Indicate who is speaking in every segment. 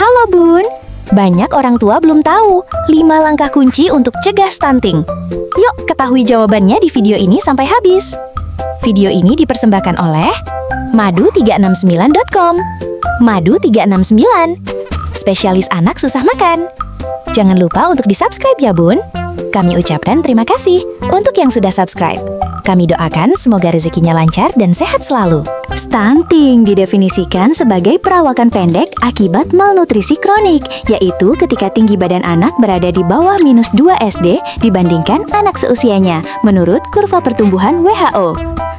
Speaker 1: Halo Bun, banyak orang tua belum tahu 5 langkah kunci untuk cegah stunting. Yuk ketahui jawabannya di video ini sampai habis. Video ini dipersembahkan oleh madu369.com. Madu369, spesialis anak susah makan. Jangan lupa untuk di-subscribe ya Bun. Kami ucapkan terima kasih untuk yang sudah subscribe. Kami doakan semoga rezekinya lancar dan sehat selalu. Stunting didefinisikan sebagai perawakan pendek akibat malnutrisi kronik, yaitu ketika tinggi badan anak berada di bawah -2 SD dibandingkan anak seusianya, menurut kurva pertumbuhan WHO.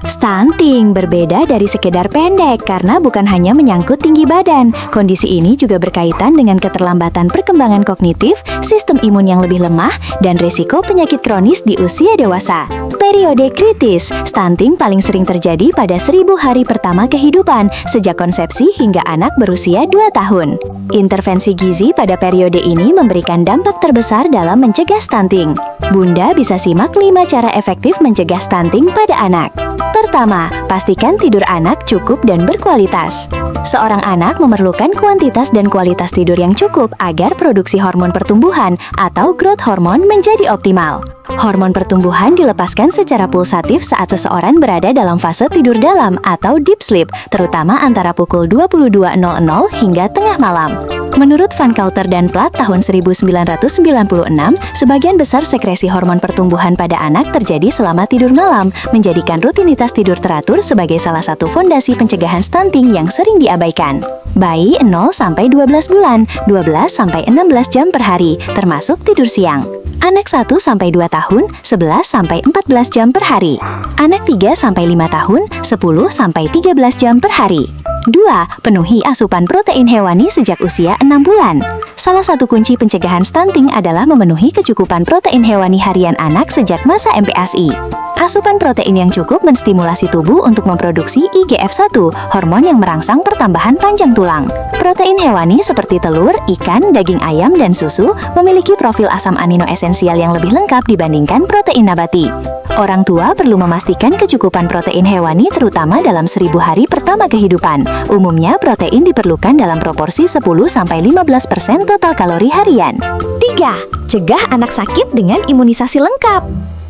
Speaker 1: Stunting berbeda dari sekedar pendek karena bukan hanya menyangkut tinggi badan. Kondisi ini juga berkaitan dengan keterlambatan perkembangan kognitif, sistem imun yang lebih lemah, dan risiko penyakit kronis di usia dewasa. Periode kritis, stunting paling sering terjadi pada 1000 hari pertama kehidupan, sejak konsepsi hingga anak berusia 2 tahun. Intervensi gizi pada periode ini memberikan dampak terbesar dalam mencegah stunting. Bunda bisa simak 5 cara efektif mencegah stunting pada anak. Pertama, pastikan tidur anak cukup dan berkualitas. Seorang anak memerlukan kuantitas dan kualitas tidur yang cukup agar produksi hormon pertumbuhan atau growth hormone menjadi optimal. Hormon pertumbuhan dilepaskan secara pulsatif saat seseorang berada dalam fase tidur dalam atau deep sleep, terutama antara pukul 22.00 hingga tengah malam. Menurut Van Cauter dan Platt tahun 1996, sebagian besar sekresi hormon pertumbuhan pada anak terjadi selama tidur malam, menjadikan rutinitas tidur teratur sebagai salah satu fondasi pencegahan stunting yang sering diabaikan. Bayi 0-12 bulan, 12-16 jam per hari, termasuk tidur siang. Anak 1-2 tahun, 11-14 jam per hari. Anak 3-5 tahun, 10-13 jam per hari. 2. Penuhi asupan protein hewani sejak usia 6 bulan. Salah satu kunci pencegahan stunting adalah memenuhi kecukupan protein hewani harian anak sejak masa MPASI. Asupan protein yang cukup menstimulasi tubuh untuk memproduksi IGF-1, hormon yang merangsang pertambahan panjang tulang. Protein hewani seperti telur, ikan, daging ayam, dan susu memiliki profil asam amino esensial yang lebih lengkap dibandingkan protein nabati. Orang tua perlu memastikan kecukupan protein hewani terutama dalam 1000 hari pertama kehidupan. Umumnya, protein diperlukan dalam proporsi 10-15% total kalori harian. 3. Cegah anak sakit dengan imunisasi lengkap.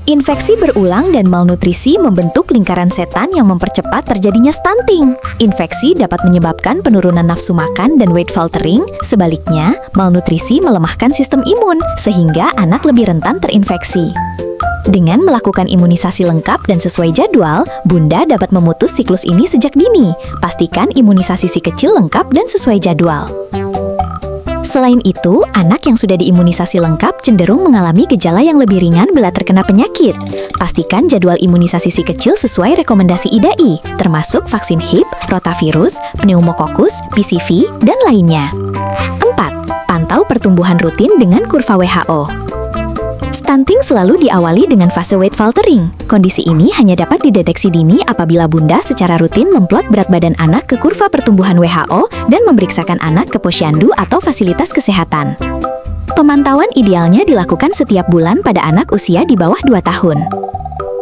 Speaker 1: Infeksi berulang dan malnutrisi membentuk lingkaran setan yang mempercepat terjadinya stunting. Infeksi dapat menyebabkan penurunan nafsu makan dan weight faltering. Sebaliknya, malnutrisi melemahkan sistem imun, sehingga anak lebih rentan terinfeksi. Dengan melakukan imunisasi lengkap dan sesuai jadwal, Bunda dapat memutus siklus ini sejak dini. Pastikan imunisasi si kecil lengkap dan sesuai jadwal. Selain itu, anak yang sudah diimunisasi lengkap cenderung mengalami gejala yang lebih ringan bila terkena penyakit. Pastikan jadwal imunisasi si kecil sesuai rekomendasi IDAI, termasuk vaksin HIV, rotavirus, pneumokokus, PCV, dan lainnya. 4. Pantau pertumbuhan rutin dengan kurva WHO. Stunting selalu diawali dengan fase weight faltering. Kondisi ini hanya dapat dideteksi dini apabila Bunda secara rutin memplot berat badan anak ke kurva pertumbuhan WHO dan memeriksakan anak ke posyandu atau fasilitas kesehatan. Pemantauan idealnya dilakukan setiap bulan pada anak usia di bawah 2 tahun.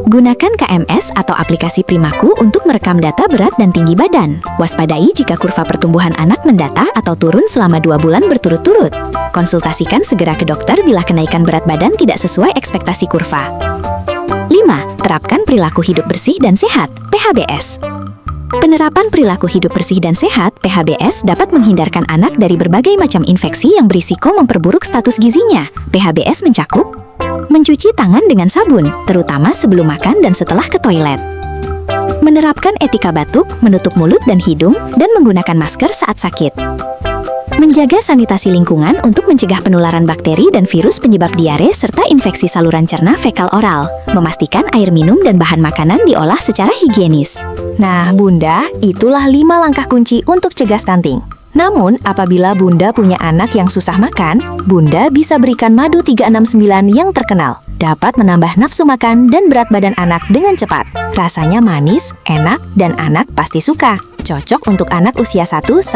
Speaker 1: Gunakan KMS atau aplikasi Primaku untuk merekam data berat dan tinggi badan. Waspadai jika kurva pertumbuhan anak mendata atau turun selama 2 bulan berturut-turut. Konsultasikan segera ke dokter bila kenaikan berat badan tidak sesuai ekspektasi kurva. 5. Terapkan perilaku hidup bersih dan sehat, PHBS. Penerapan perilaku hidup bersih dan sehat, PHBS, dapat menghindarkan anak dari berbagai macam infeksi yang berisiko memperburuk status gizinya. PHBS mencakup mencuci tangan dengan sabun, terutama sebelum makan dan setelah ke toilet. Menerapkan etika batuk, menutup mulut dan hidung, dan menggunakan masker saat sakit. Menjaga sanitasi lingkungan untuk mencegah penularan bakteri dan virus penyebab diare serta infeksi saluran cerna fekal oral. Memastikan air minum dan bahan makanan diolah secara higienis. Nah, Bunda, itulah 5 langkah kunci untuk cegah stunting. Namun, apabila Bunda punya anak yang susah makan, Bunda bisa berikan madu 369 yang terkenal. Dapat menambah nafsu makan dan berat badan anak dengan cepat. Rasanya manis, enak, dan anak pasti suka. Cocok untuk anak usia 1-15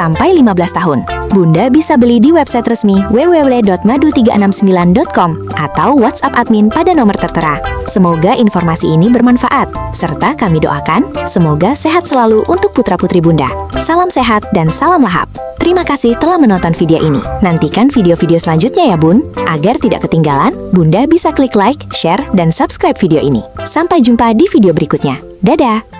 Speaker 1: tahun. Bunda bisa beli di website resmi www.madu369.com atau WhatsApp admin pada nomor tertera. Semoga informasi ini bermanfaat. Serta kami doakan semoga sehat selalu untuk putra-putri Bunda. Salam sehat dan salam lahap. Terima kasih telah menonton video ini. Nantikan video-video selanjutnya ya Bun. Agar tidak ketinggalan, Bunda bisa klik like, share, dan subscribe video ini. Sampai jumpa di video berikutnya. Dadah!